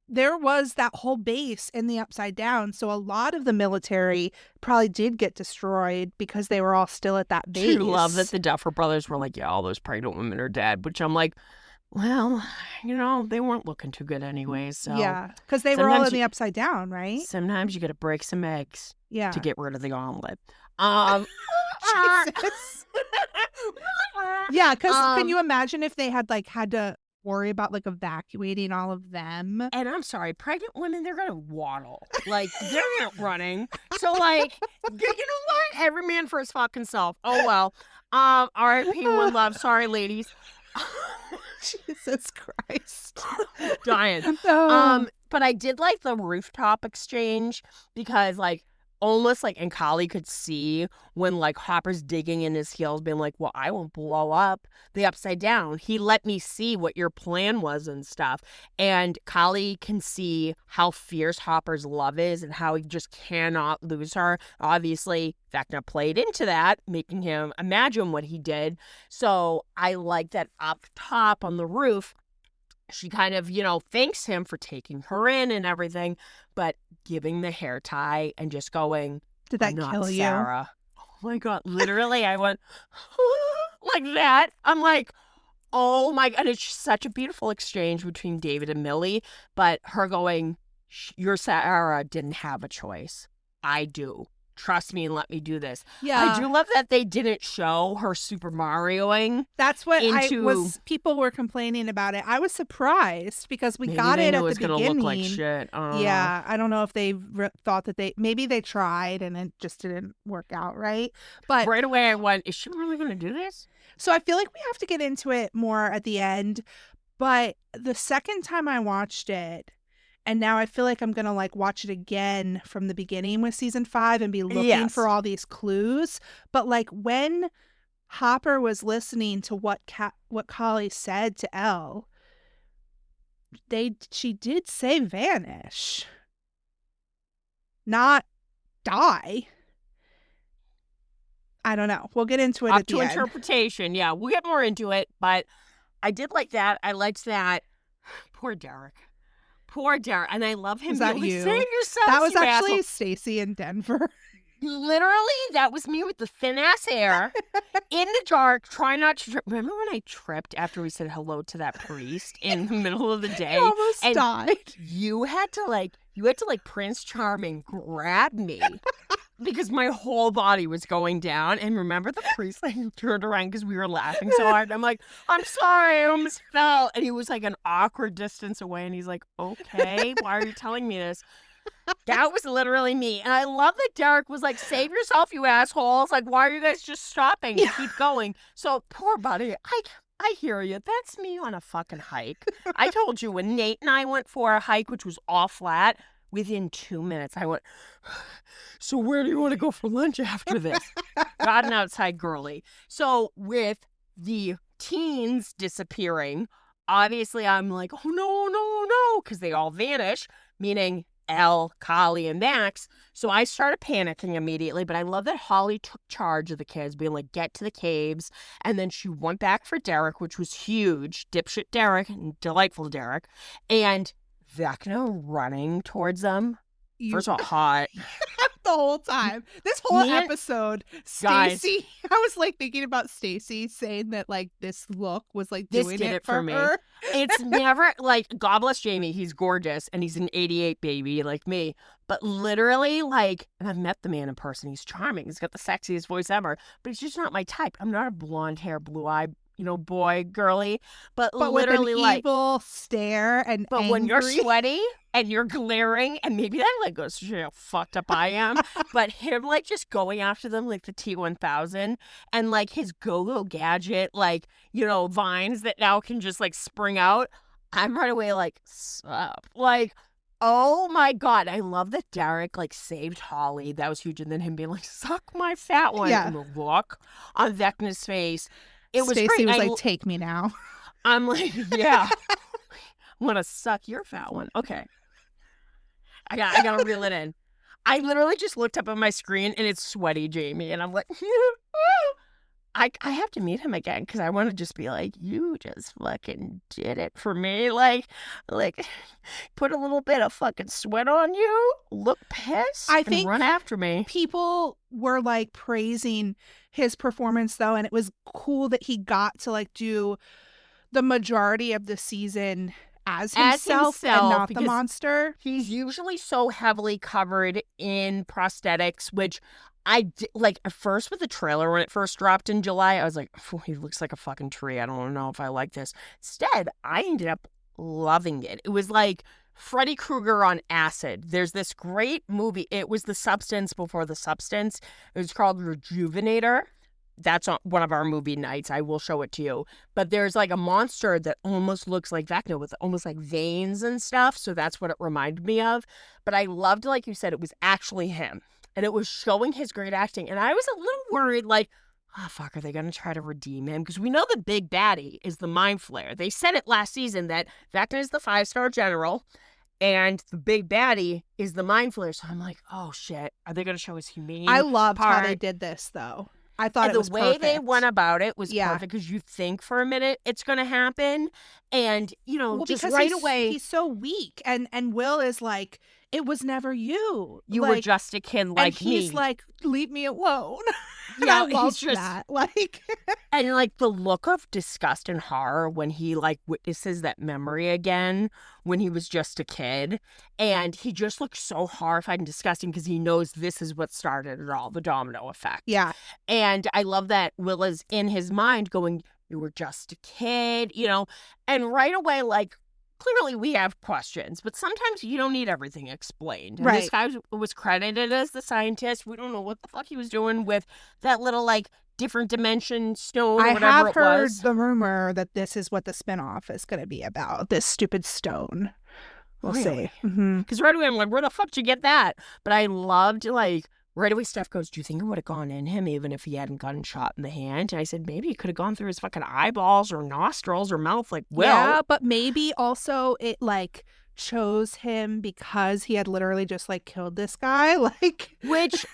there was that whole base in the Upside Down, so a lot of the military probably did get destroyed because they were all still at that base. I love that the Duffer Brothers were like, yeah, all those pregnant women are dead, which I'm like, well, they weren't looking too good anyways. So yeah, because they were all in the Upside Down, right? Sometimes you got to break some eggs to get rid of the omelet. Jesus. Yeah, because can you imagine if they had had to worry about evacuating all of them? And I'm sorry, pregnant women, they're gonna waddle. They're not running. So you know what? Every man for his fucking self. Oh well. R.I.P. One Love. Sorry, ladies. Jesus Christ. Dying. Oh. But I did like the rooftop exchange because almost and Kali could see when Hopper's digging in his heels, being like, well, I won't blow up the Upside Down. He let me see what your plan was and stuff. And Kali can see how fierce Hopper's love is and how he just cannot lose her. Obviously, Vecna played into that, making him imagine what he did. So I like that up top on the roof, she kind of, thanks him for taking her in and everything, but giving the hair tie and just going, did that not kill Sarah. You? Oh my God. Literally, I went like that. I'm like, oh my God. It's such a beautiful exchange between David and Millie, but her going, your Sarah didn't have a choice. I do. Trust me and let me do this. Yeah. I do love that they didn't show her Super Marioing. That's what people were complaining about it. I was surprised because we got it at the beginning. Maybe they knew it was going to look like shit. I don't know if they thought that maybe they tried and it just didn't work out right. But right away I went, is she really going to do this? So I feel like we have to get into it more at the end. But the second time I watched it, and now I feel like I'm going to watch it again from the beginning with season 5 and be looking for all these clues. But when Hopper was listening to what Kali said to Elle, she did say vanish, not die. I don't know. We'll get into it up at the to end. Interpretation. Yeah, we'll get more into it. But I did like that. I liked that. Poor Derek. Poor Derek. And I love him. Was that being like, you? Save yourself, That was you actually asshole. Stacy in Denver. Literally, that was me with the thin ass hair in the dark, trying not to trip. Remember when I tripped after we said hello to that priest in the middle of the day? You almost and died. You had to like Prince Charming grab me because my whole body was going down. And remember the priest like turned around because we were laughing so hard. And I'm like, I'm sorry, I almost fell. And he was like an awkward distance away. And he's like, okay, why are you telling me this? That was literally me. And I love that Derek was like, save yourself, you assholes. Like, why are you guys just stopping? Yeah. Keep going. So, poor buddy, I hear you. That's me on a fucking hike. I told you when Nate and I went for a hike, which was all flat, within 2 minutes, I went, so where do you want to go for lunch after this? Got an outside girly. So, with the teens disappearing, obviously I'm like, oh, no, because they all vanish, meaning Elle, Collie, and Max. So I started panicking immediately, but I love that Holly took charge of the kids, being like, get to the caves. And then she went back for Derek, which was huge. Dipshit Derek, and delightful Derek. And Vecna running towards them. First of all, hot. The whole time. This whole Man, episode, guys. Stacy, I was like thinking about Stacy saying that like this look was like This doing did it for for me. her. It's never like, God bless Jamie. He's gorgeous and he's an 88 baby like me. But literally, like, and I've met the man in person. He's charming. He's got the sexiest voice ever. But he's just not my type. I'm not a blonde hair, blue eye, boy, girly. But literally, with an like, evil stare and but angry. when you're sweaty and you're glaring, and maybe that like goes to show how fucked up I am. But him like just going after them like the T-1000 and like his go-go gadget, like, vines that now can just like spring out. I'm right away like, sup? Like, oh my God. I love that Derek like saved Holly. That was huge. And then him being like, suck my fat one. Yeah. And the look on Vecna's face. It was Stacy great. was like, take me now. I'm like, yeah. Want to suck your fat one. Okay. I gotta reel it in. I literally just looked up on my screen and it's sweaty Jamie. And I'm like, I have to meet him again because I want to just be like, you just fucking did it for me. Like, put a little bit of fucking sweat on you, look pissed, I and think run after me. People were like praising his performance though, and it was cool that he got to like do the majority of the season as himself and not the because monster. He's usually so heavily covered in prosthetics, which I like at first with the trailer when it first dropped in July. I was like, oh, he looks like a fucking tree. I don't know if I like this. Instead, I ended up loving it. It was like Freddy Krueger on acid. There's this great movie. It was The Substance before The Substance. It was called Rejuvenator. That's on one of our movie nights. I will show it to you. But there's like a monster that almost looks like Vecna with almost like veins and stuff. So that's what it reminded me of. But I loved, like you said, it was actually him. And it was showing his great acting. And I was a little worried, like, oh, fuck, are they going to try to redeem him? Because we know the big baddie is the Mind Flayer. They said it last season that Vecna is the 5-star general and the big baddie is the Mind Flayer. So I'm like, oh, shit. Are they going to show his humane I loved how part? they did this, though. I thought And it was the way perfect. they went about it was Yeah. perfect because you think for a minute it's going to happen. And, Well, just because right away, he's so weak. And Will is like, it was never you. you like, were just a kid and like he's me. like, leave me alone. Yeah, I he's love just- that. Like, And like the look of disgust and horror when he like witnesses that memory again when he was just a kid. And he just looks so horrified and disgusting because he knows this is what started it all, the domino effect. yeah. And I love that Will is in his mind going, you were just a kid, and right away, like, clearly we have questions, but sometimes you don't need everything explained. And Right. This guy was credited as the scientist. We don't know what the fuck he was doing with that little, like, different dimension stone or I whatever have it heard was. the rumor that this is what the spinoff is going to be about, this stupid stone. We'll Really? see. Mm-hmm. Because right away I'm like, where the fuck did you get that? But I loved, like, right away Steph goes, do you think it would have gone in him even if he hadn't gotten shot in the hand? And I said, maybe it could have gone through his fucking eyeballs or nostrils or mouth like Will. Yeah, but maybe also it like chose him because he had literally just like killed this guy. Like, Which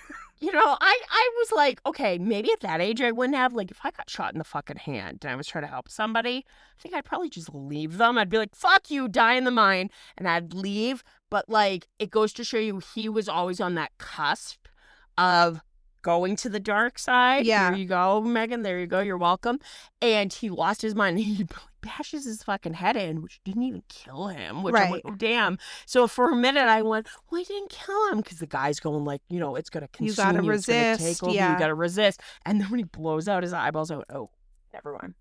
I was like, okay, maybe at that age I wouldn't have. Like, if I got shot in the fucking hand and I was trying to help somebody, I think I'd probably just leave them. I'd be like, fuck you, die in the mine, and I'd leave. But, like, it goes to show you he was always on that cusp of going to the dark side. Yeah. Here you go, Megan. There you go. You're welcome. And he lost his mind. He bashes his fucking head in, which didn't even kill him, which I'm like, oh, damn. So for a minute I went, well, he didn't kill him, because the guy's going like, it's going to consume you. You gotta resist. It's going to take over. Yeah. You got to resist. And then when he blows out his eyeballs, I went, oh, never mind.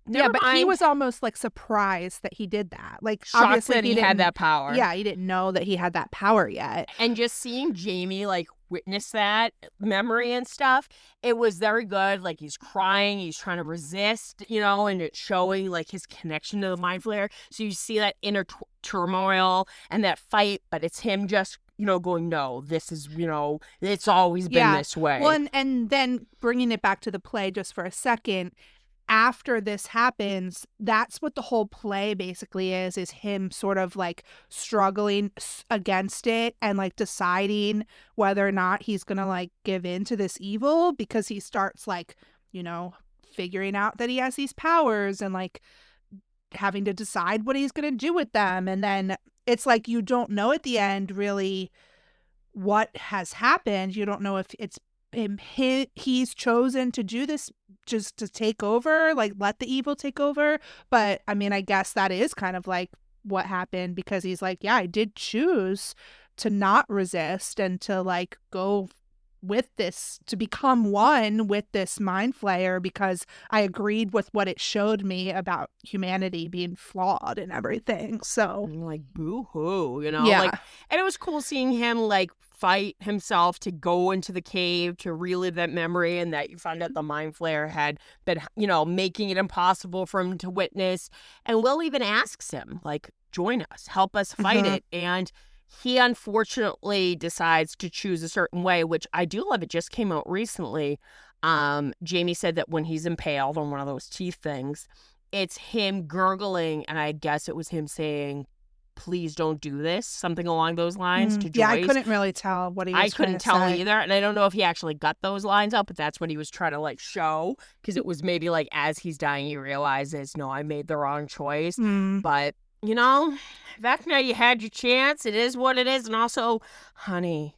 But he was almost like surprised that he did that. Like, shocked obviously that he had that power. Yeah, he didn't know that he had that power yet. And just seeing Jamie like witness that memory and stuff, it was very good. Like, he's crying, he's trying to resist, and it's showing like his connection to the mind flare. So you see that inner turmoil and that fight, but it's him just going, no, this is, it's always been this way. Well, and then bringing it back to the play just for a second. After this happens, that's what the whole play basically is him sort of like struggling against it and like deciding whether or not he's gonna like give in to this evil, because he starts like, figuring out that he has these powers and like having to decide what he's gonna do with them. And then it's like you don't know at the end really what has happened. You don't know if it's he's chosen to do this just to take over, like let the evil take over. But I mean, I guess that is kind of like what happened, because he's like, yeah, I did choose to not resist and to like go with this, to become one with this mind flayer, because I agreed with what it showed me about humanity being flawed and everything. So I'm like, boo-hoo, Yeah. Like, and it was cool seeing him like fight himself to go into the cave to relive that memory, and that you found out the mind flayer had been, making it impossible for him to witness. And Will even asks him, like, join us, help us fight it. And he unfortunately decides to choose a certain way, which I do love. It just came out recently. Jamie said that when he's impaled on one of those teeth things, it's him gurgling, and I guess it was him saying, please don't do this, something along those lines to Joyce. Yeah, I couldn't really tell what he was couldn't tell either, and I don't know if he actually got those lines out, but that's what he was trying to like show, because it was maybe like as he's dying he realizes, no, I made the wrong choice. But back now, you had your chance. It is what it is. And also, honey,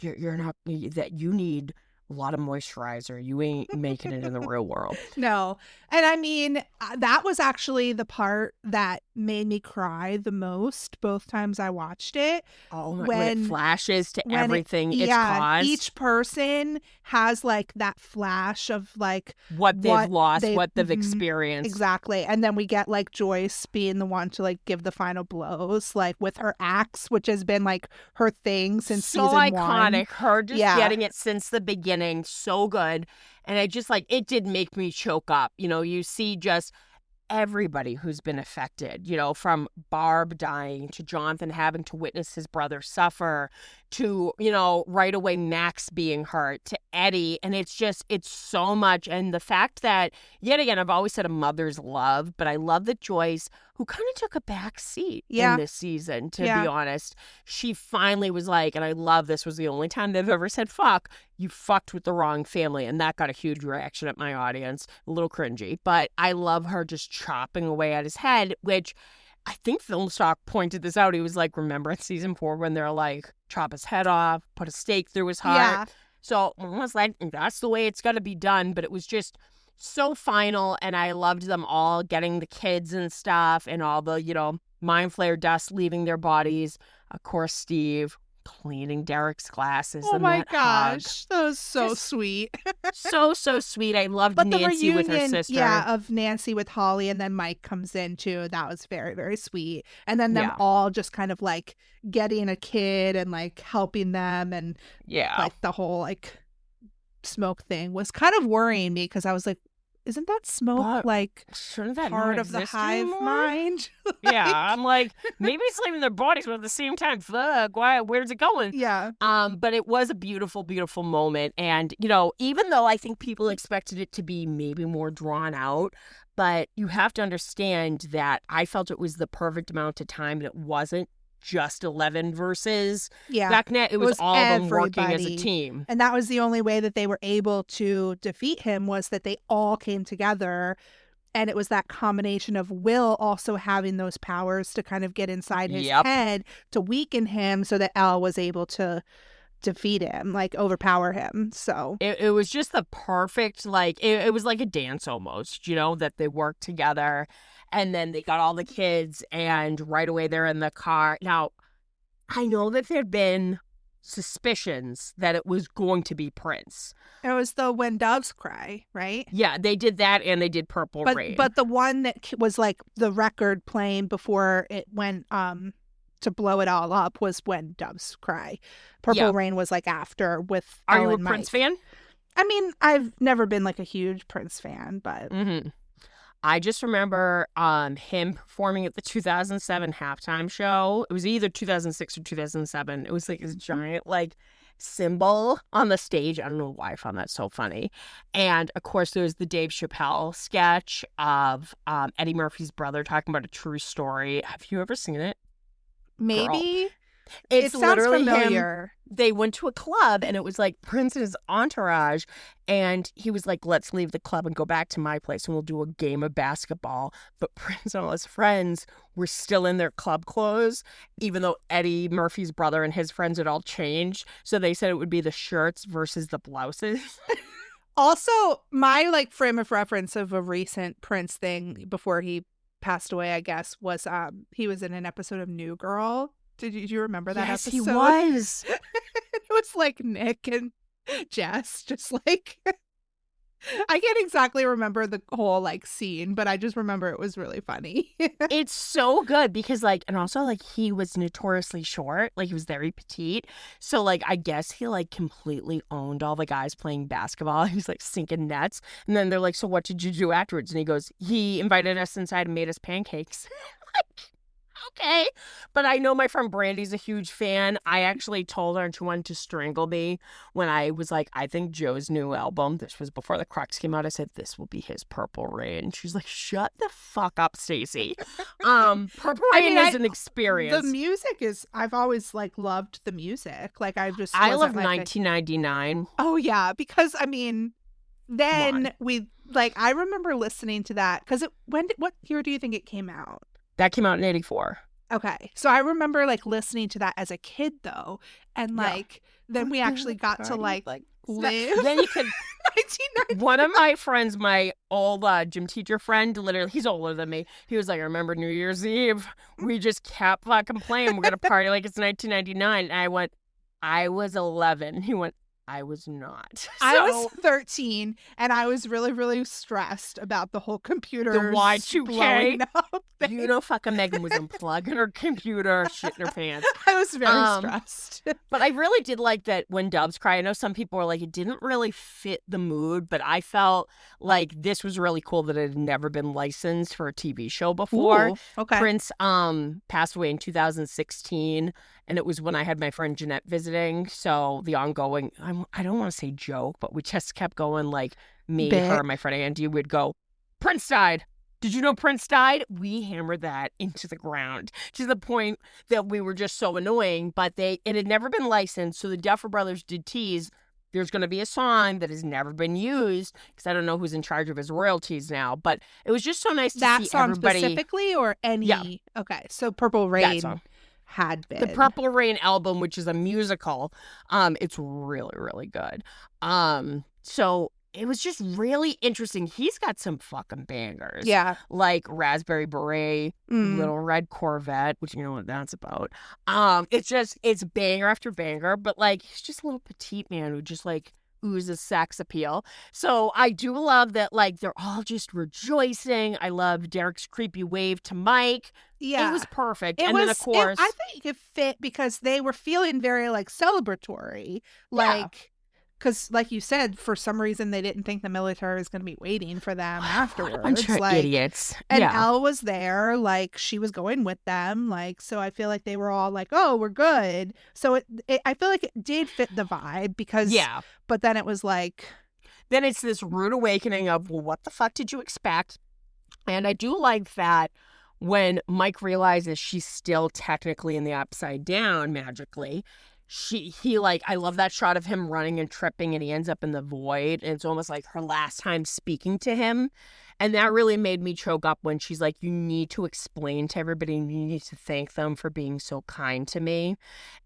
you're not, that you need a lot of moisturizer. You ain't making it in the real world. No. And I mean, that was actually the part that made me cry the most both times I watched it. Oh, when it flashes to everything it's caused. Each person has like that flash of like what they've lost, what they've experienced. Exactly. And then we get like Joyce being the one to like give the final blows, like with her axe, which has been like her thing since season 1. So iconic. Her just getting it since the beginning. So good. And I just like, it did make me choke up. You see just everybody who's been affected, from Barb dying to Jonathan having to witness his brother suffer to, right away Max being hurt to Eddie. And it's so much. And the fact that, yet again, I've always said a mother's love, but I love that Joyce, who kind of took a back seat in this season, to be honest, she finally was like, and I love this, was the only time they've ever said, fuck, you fucked with the wrong family. And that got a huge reaction at my audience, a little cringy, but I love her just chopping away at his head, which I think Filmstock pointed this out. He was like, remember in season 4 when they're like, chop his head off, put a stake through his heart. Yeah. So I was like, that's the way it's got to be done. But it was just so final, and I loved them all getting the kids and stuff, and all the, mind flare dust leaving their bodies. Of course, Steve cleaning Derek's glasses. Oh and my that gosh, hug. that was so Just sweet. so sweet. I loved Nancy with her sister. Yeah, of Nancy with Holly, and then Mike comes in too. That was very, very sweet. And then them all just kind of like getting a kid and like helping them, and like the whole like smoke thing was kind of worrying me, because I was like, isn't that smoke like shouldn't that part of the hive mind? Yeah, I'm like, maybe it's leaving their bodies, but at the same time, fuck, why? Where's it going? Yeah. But it was a beautiful, beautiful moment, and even though I think people expected it to be maybe more drawn out, but you have to understand that I felt it was the perfect amount of time, and it wasn't just 11 versus Yeah. back then. It was all of them working as a everybody. team. And that was the only way that they were able to defeat him, was that they all came together. And it was that combination of Will also having those powers to kind of get inside his Yep. head to weaken him, so that Elle was able to defeat him, like overpower him. So It was just the perfect, like, it was like a dance almost, you know, that they worked together. And then they got all the kids, and right away they're in the car. Now, I know that there had been suspicions that it was going to be Prince. it was the When Doves Cry, right? Yeah, they did that, and they did Purple Rain. But the one that was like the record playing before it went to blow it all up was When Doves Cry. Purple Yeah. Rain was like after with Are Elle you a and Prince Mike. fan? I mean, I've never been like a huge Prince fan, but Mm-hmm. I just remember him performing at the 2007 halftime show. It was either 2006 or 2007. It was like this giant like symbol on the stage. I don't know why I found that so funny. And of course, there was the Dave Chappelle sketch of Eddie Murphy's brother talking about a true story. Have you ever seen it? maybe It's it sounds literally him. familiar. They went to a club, and it was like Prince's entourage, and he was like, let's leave the club and go back to my place, and we'll do a game of basketball. But Prince and all his friends were still in their club clothes, even though Eddie Murphy's brother and his friends had all changed. So they said it would be the shirts versus the blouses. Also, my like frame of reference of a recent Prince thing before he passed away, I guess, was he was in an episode of New Girl. Do you remember that Yes, episode? he was. It was like Nick and Jess, just like I can't exactly remember the whole like scene, but I just remember it was really funny. It's so good because like, and also like he was notoriously short, like he was very petite. So like, I guess he like completely owned all the guys playing basketball. He was like sinking nets. And then they're like, so what did you do afterwards? And he goes, he invited us inside and made us pancakes. Like, okay. But I know my friend Brandy's a huge fan. I actually told her, and she wanted to strangle me when I was like, I think Joe's new album, this was before the Crux came out, I said, this will be his Purple Rain. She's like, shut the fuck up, Stacey. Purple Rain is an experience. The music is, I've always like loved the music. Like I just I wasn't, love like, 1999. Oh yeah, because I mean, Come then on. we like I remember listening to that because what year do you think it came out? That came out in 84. Okay, so I remember like listening to that as a kid though, and Yeah. like then we actually got to like live. Then you could 1990. One of my friends, my old gym teacher friend, literally, he's older than me. He was like, I remember New Year's Eve. We just kept fucking playing. We're going to party like it's 1999. And I went, I was 11. He went, I was not. I was 13, and I was really, really stressed about the whole computer Y2K. blowing up thing. You know, fucking Megan was unplugging her computer, shitting her pants. I was very stressed. But I really did like that When Doves Cry. I know some people were like, it didn't really fit the mood, but I felt like this was really cool that it had never been licensed for a TV show before. Ooh, okay. Prince passed away in 2016, and it was when I had my friend Jeanette visiting. So the ongoing, I don't want to say joke, but we just kept going like me, Bit. her, and my friend Andy would go, Prince died. Did you know Prince died? We hammered that into the ground to the point that we were just so annoying, but it had never been licensed. So the Duffer Brothers did tease there's going to be a song that has never been used because I don't know who's in charge of his royalties now, but it was just so nice to That see song everybody. specifically, or any? Yeah. Okay, so Purple That Rain song. had been The Purple Rain album, which is a musical, it's really, really good. So it was just really interesting. He's got some fucking bangers. Yeah. Like Raspberry Beret, Mm. Little Red Corvette, which you know what that's about. It's banger after banger, but like he's just a little petite man who just like oozes sex appeal. So I do love that like they're all just rejoicing. I love Derek's creepy wave to Mike. Yeah. It was perfect. It and was, then of course I think it fit because they were feeling very like celebratory, like because like you said, for some reason they didn't think the military was going to be waiting for them afterwards. a bunch of like, idiots. And yeah. Elle was there, like she was going with them, like so. I feel like they were all like, "Oh, we're good." So I feel like it did fit the vibe because Yeah. But then it was like, Then it's this rude awakening of, well, what the fuck did you expect? And I do like that when Mike realizes she's still technically in the upside down magically, he like, I love that shot of him running and tripping and he ends up in the void. And it's almost like her last time speaking to him. And that really made me choke up when she's like, you need to explain to everybody and you need to thank them for being so kind to me.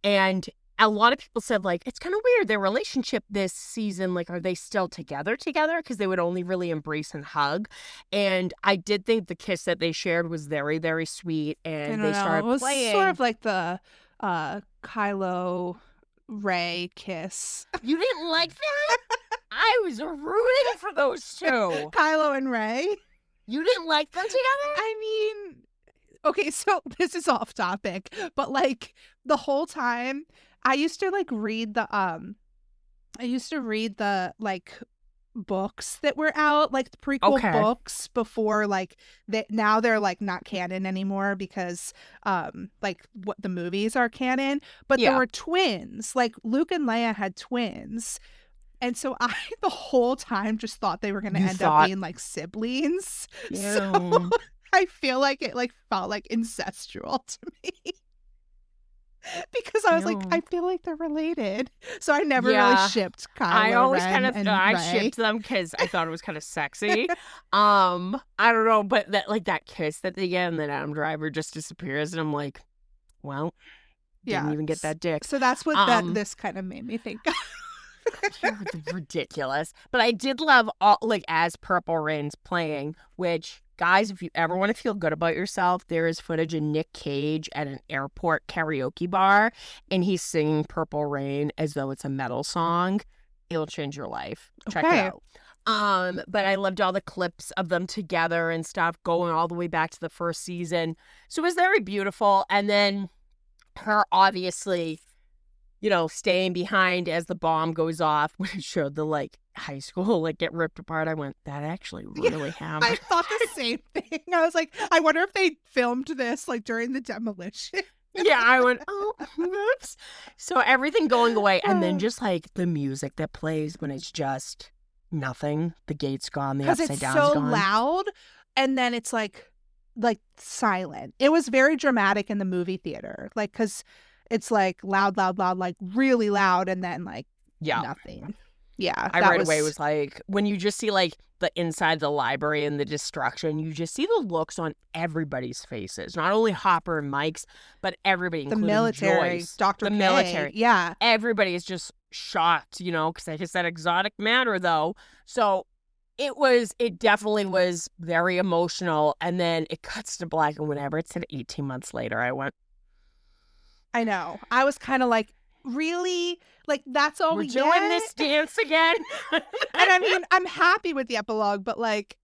And a lot of people said, like, it's kind of weird, their relationship this season, like, are they still together? Because they would only really embrace and hug. And I did think the kiss that they shared was very, very sweet. And they started It was playing. sort of like the Kylo Ray kiss. You didn't like that? I was rooting for those two. Kylo and Ray. You didn't like them together? I mean, okay, so this is off topic, but like the whole time I used to read the like books that were out, like the prequel books before like that. Now they're like not canon anymore because like what the movies are canon, but there were twins. Like Luke and Leia had twins. And so I the whole time just thought they were going to end up being like siblings. Ew. So I feel like it like felt like incestual to me. Because I was like, I feel like they're related. So I never really shipped Kylo I always Ren and I Rey. shipped them because I thought it was kind of sexy. I don't know, but that kiss at the end, that Adam Driver just disappears, and I'm like, well, didn't even get that dick. So that's what this kind of made me think of. You're ridiculous. But I did love all, like, as Purple Rain's playing, which, guys, if you ever want to feel good about yourself, there is footage of Nick Cage at an airport karaoke bar, and he's singing Purple Rain as though it's a metal song. It'll change your life. Check it out. But I loved all the clips of them together and stuff, going all the way back to the first season. So it was very beautiful. And then her obviously, you know, staying behind as the bomb goes off, when it showed the like high school like get ripped apart. I went, that actually really happened. I thought the same thing. I was like, I wonder if they filmed this like during the demolition. Yeah, I went, oh, whoops. So everything going away, and then just like the music that plays when it's just nothing. The gate's gone, the upside down's gone. Because it's so loud, and then it's like silent. It was very dramatic in the movie theater, like because it's like loud, like really loud, and then like nothing. Yeah, I right away was like, when you just see like the inside the library and the destruction, you just see the looks on everybody's faces. Not only Hopper and Mike's, but everybody, the including military, Joyce, Dr. the K. military. Yeah, everybody is just shocked, you know, because it's that exotic matter though. So it definitely was very emotional. And then it cuts to black, and whenever it said 18 months later, I went, I know. I was kind of like, really? Like, that's all we're we doing get? this dance again? And I mean, I'm happy with the epilogue, but like,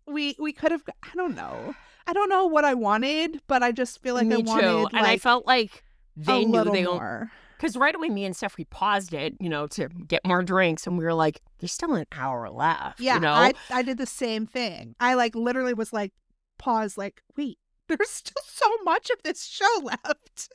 we could have, I don't know what I wanted, but I just feel like Me I wanted too. And I felt like they knew they more. Because right away, me and Steph, we paused it, you know, to get more drinks, and we were like, there's still an hour left. Yeah, you know? I did the same thing. I like literally was like, pause, like, wait, there's still so much of this show left.